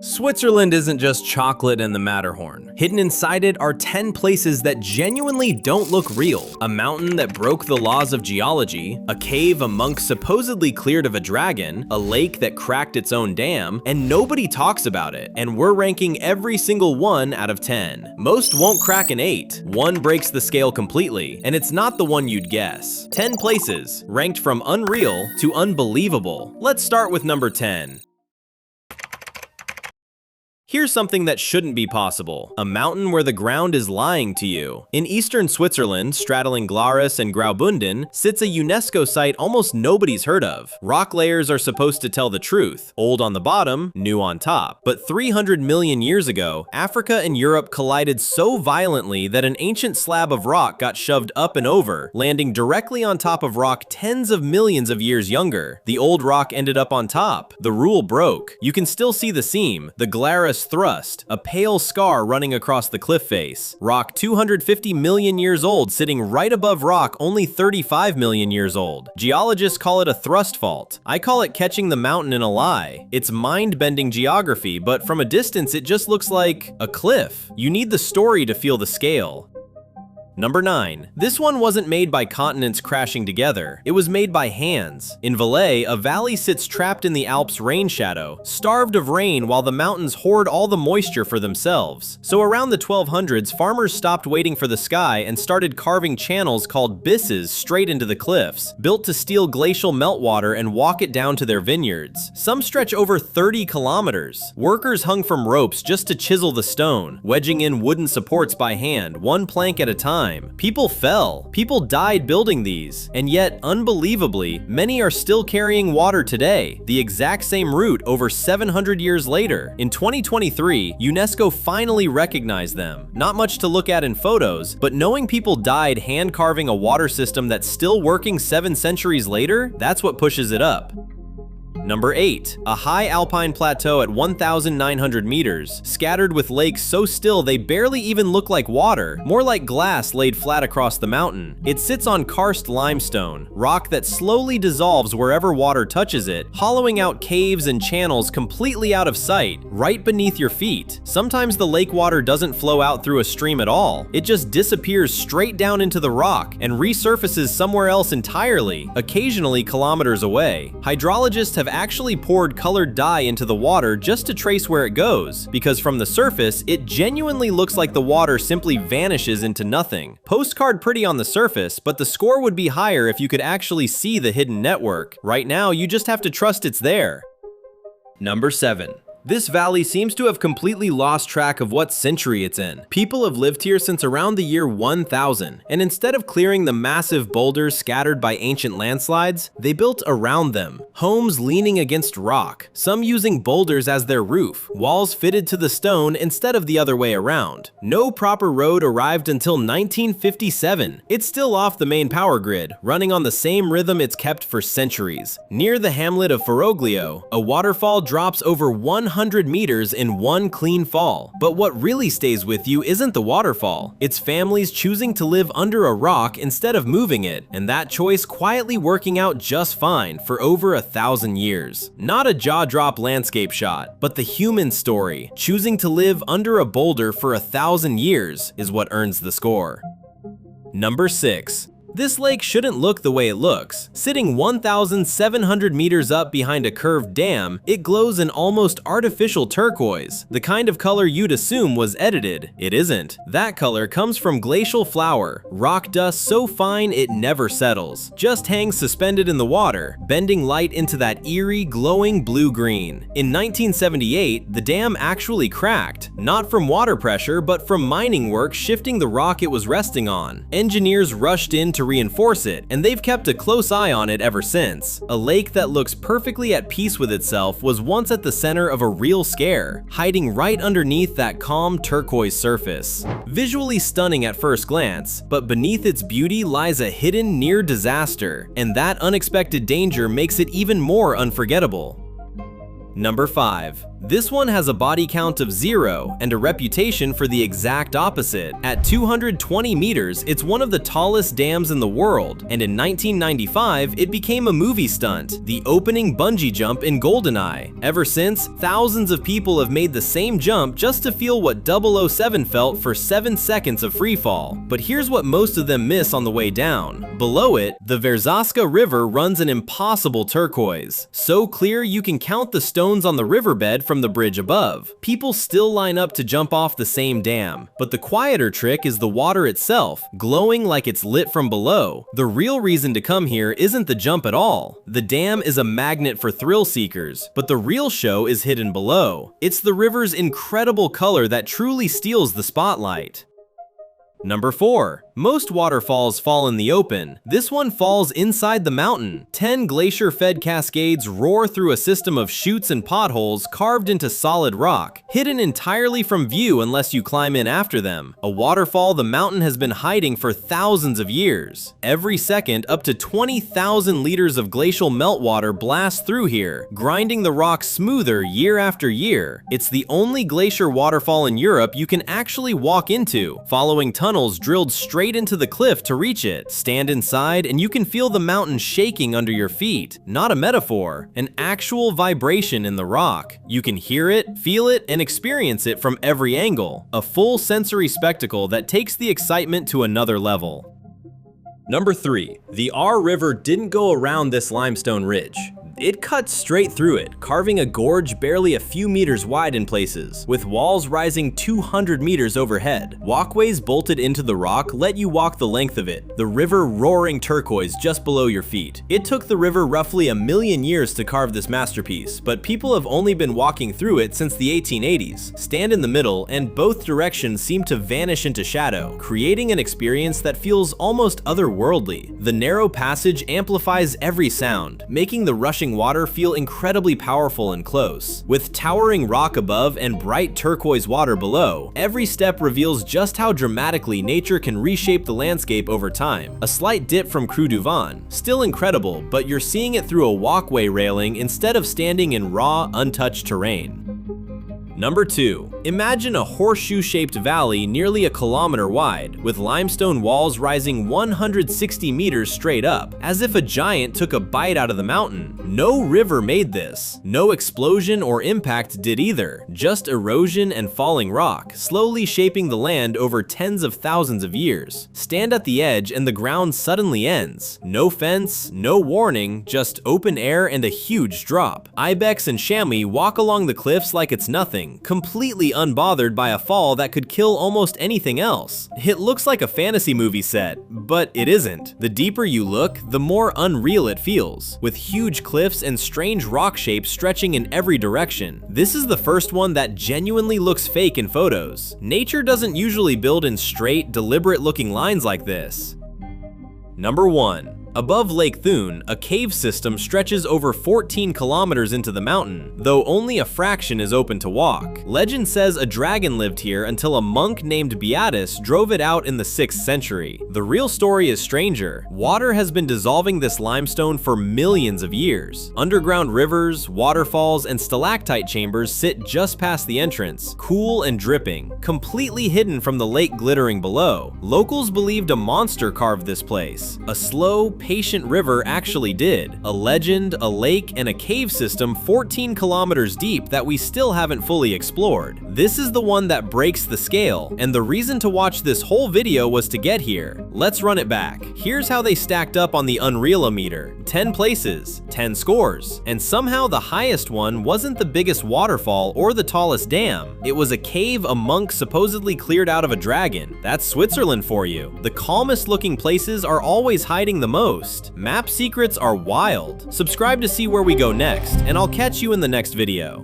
Switzerland isn't just chocolate and the Matterhorn. Hidden inside it are 10 places that genuinely don't look real. A mountain that broke the laws of geology, a cave a monk supposedly cleared of a dragon, a lake that cracked its own dam, and nobody talks about it. And we're ranking every single one out of 10. Most won't crack an 8. One breaks the scale completely, and it's not the one you'd guess. 10 places, ranked from unreal to unbelievable. Let's start with number 10. Here's something that shouldn't be possible. A mountain where the ground is lying to you. In eastern Switzerland, straddling Glarus and Graubünden, sits a UNESCO site almost nobody's heard of. Rock layers are supposed to tell the truth. Old on the bottom, new on top. But 300 million years ago, Africa and Europe collided so violently that an ancient slab of rock got shoved up and over, landing directly on top of rock tens of millions of years younger. The old rock ended up on top. The rule broke. You can still see the seam, the Glarus thrust, a pale scar running across the cliff face. Rock 250 million years old sitting right above rock only 35 million years old. Geologists call it a thrust fault. I call it catching the mountain in a lie. It's mind-bending geography, but from a distance it just looks like a cliff. You need the story to feel the scale. Number 9. This one wasn't made by continents crashing together. It was made by hands. In Valais, a valley sits trapped in the Alps' rain shadow, starved of rain while the mountains hoard all the moisture for themselves. So around the 1200s, farmers stopped waiting for the sky and started carving channels called bisses straight into the cliffs, built to steal glacial meltwater and walk it down to their vineyards. Some stretch over 30 kilometers. Workers hung from ropes just to chisel the stone, wedging in wooden supports by hand, one plank at a time. People fell. People died building these. And yet, unbelievably, many are still carrying water today, the exact same route over 700 years later. In 2023, UNESCO finally recognized them. Not much to look at in photos, but knowing people died hand carving a water system that's still working 7 centuries later, that's what pushes it up. Number 8. A high alpine plateau at 1,900 meters, scattered with lakes so still they barely even look like water, more like glass laid flat across the mountain. It sits on karst limestone, rock that slowly dissolves wherever water touches it, hollowing out caves and channels completely out of sight, right beneath your feet. Sometimes the lake water doesn't flow out through a stream at all. It just disappears straight down into the rock and resurfaces somewhere else entirely, occasionally kilometers away. Hydrologists have actually poured colored dye into the water just to trace where it goes, because from the surface, it genuinely looks like the water simply vanishes into nothing. Postcard pretty on the surface, but the score would be higher if you could actually see the hidden network. Right now, you just have to trust it's there. Number 7. This valley seems to have completely lost track of what century it's in. People have lived here since around the year 1000, and instead of clearing the massive boulders scattered by ancient landslides, they built around them, homes leaning against rock, some using boulders as their roof, walls fitted to the stone instead of the other way around. No proper road arrived until 1957. It's still off the main power grid, running on the same rhythm it's kept for centuries. Near the hamlet of Foroglio, a waterfall drops over 100 meters in one clean fall. But what really stays with you isn't the waterfall. It's families choosing to live under a rock instead of moving it, and that choice quietly working out just fine for over 1,000 years. Not a jaw-drop landscape shot, but the human story. Choosing to live under a boulder for 1,000 years is what earns the score. Number 6. This lake shouldn't look the way it looks. Sitting 1,700 meters up behind a curved dam, it glows an almost artificial turquoise, the kind of color you'd assume was edited. It isn't. That color comes from glacial flour, rock dust so fine it never settles, just hangs suspended in the water, bending light into that eerie, glowing blue-green. In 1978, the dam actually cracked, not from water pressure, but from mining work shifting the rock it was resting on. Engineers rushed in to reinforce it, and they've kept a close eye on it ever since. A lake that looks perfectly at peace with itself was once at the center of a real scare, hiding right underneath that calm turquoise surface. Visually stunning at first glance, but beneath its beauty lies a hidden near disaster, and that unexpected danger makes it even more unforgettable. Number 5. This one has a body count of 0 and a reputation for the exact opposite. At 220 meters, it's one of the tallest dams in the world, and in 1995, it became a movie stunt, the opening bungee jump in GoldenEye. Ever since, thousands of people have made the same jump just to feel what 007 felt for 7 seconds of freefall. But here's what most of them miss on the way down. Below it, the Verzasca River runs an impossible turquoise, so clear you can count the stones on the riverbed from the bridge above. People still line up to jump off the same dam, but the quieter trick is the water itself, glowing like it's lit from below. The real reason to come here isn't the jump at all. The dam is a magnet for thrill seekers, but the real show is hidden below. It's the river's incredible color that truly steals the spotlight. Number 4. Most waterfalls fall in the open. This one falls inside the mountain. 10 glacier-fed cascades roar through a system of chutes and potholes carved into solid rock, hidden entirely from view unless you climb in after them. A waterfall the mountain has been hiding for thousands of years. Every second, up to 20,000 liters of glacial meltwater blast through here, grinding the rock smoother year after year. It's the only glacier waterfall in Europe you can actually walk into, following tunnels drilled straight into the cliff to reach it. Stand inside and you can feel the mountain shaking under your feet. Not a metaphor, an actual vibration in the rock. You can hear it, feel it, and experience it from every angle. A full sensory spectacle that takes the excitement to another level. Number 3. The Aare River didn't go around this limestone ridge. It cuts straight through it, carving a gorge barely a few meters wide in places, with walls rising 200 meters overhead. Walkways bolted into the rock let you walk the length of it, the river roaring turquoise just below your feet. It took the river roughly 1,000,000 years to carve this masterpiece, but people have only been walking through it since the 1880s. Stand in the middle, and both directions seem to vanish into shadow, creating an experience that feels almost otherworldly. The narrow passage amplifies every sound, making the rushing water feel incredibly powerful and close. With towering rock above and bright turquoise water below, every step reveals just how dramatically nature can reshape the landscape over time. A slight dip from Creux du Vent, still incredible, but you're seeing it through a walkway railing instead of standing in raw, untouched terrain. Number 2. Imagine a horseshoe-shaped valley nearly a kilometer wide, with limestone walls rising 160 meters straight up, as if a giant took a bite out of the mountain. No river made this. No explosion or impact did either, just erosion and falling rock, slowly shaping the land over tens of thousands of years. Stand at the edge and the ground suddenly ends. No fence, no warning, just open air and a huge drop. Ibex and chamois walk along the cliffs like it's nothing, completely unbothered by a fall that could kill almost anything else. It looks like a fantasy movie set, but it isn't. The deeper you look, the more unreal it feels, with huge cliffs and strange rock shapes stretching in every direction. This is the first one that genuinely looks fake in photos. Nature doesn't usually build in straight, deliberate-looking lines like this. Number 1. Above Lake Thun, a cave system stretches over 14 kilometers into the mountain, though only a fraction is open to walk. Legend says a dragon lived here until a monk named Beatus drove it out in the 6th century. The real story is stranger. Water has been dissolving this limestone for millions of years. Underground rivers, waterfalls, and stalactite chambers sit just past the entrance, cool and dripping, completely hidden from the lake glittering below. Locals believed a monster carved this place. A slow, patient river actually did. A legend, a lake, and a cave system 14 kilometers deep that we still haven't fully explored. This is the one that breaks the scale, and the reason to watch this whole video was to get here. Let's run it back. Here's how they stacked up on the Unreal-o-meter. 10 places, 10 scores, and somehow the highest one wasn't the biggest waterfall or the tallest dam. It was a cave a monk supposedly cleared out of a dragon. That's Switzerland for you. The calmest looking places are always hiding the most. Map secrets are wild. Subscribe to see where we go next, and I'll catch you in the next video.